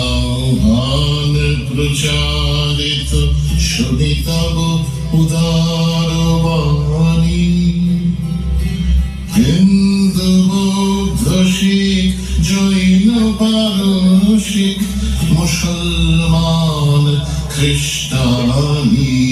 আহ্বান প্রচারিত শুনি তব উদার বাণী। হিন্দু বৌদ্ধ শিখ জৈন পারসিক মুসলমান খ্রিস্টানি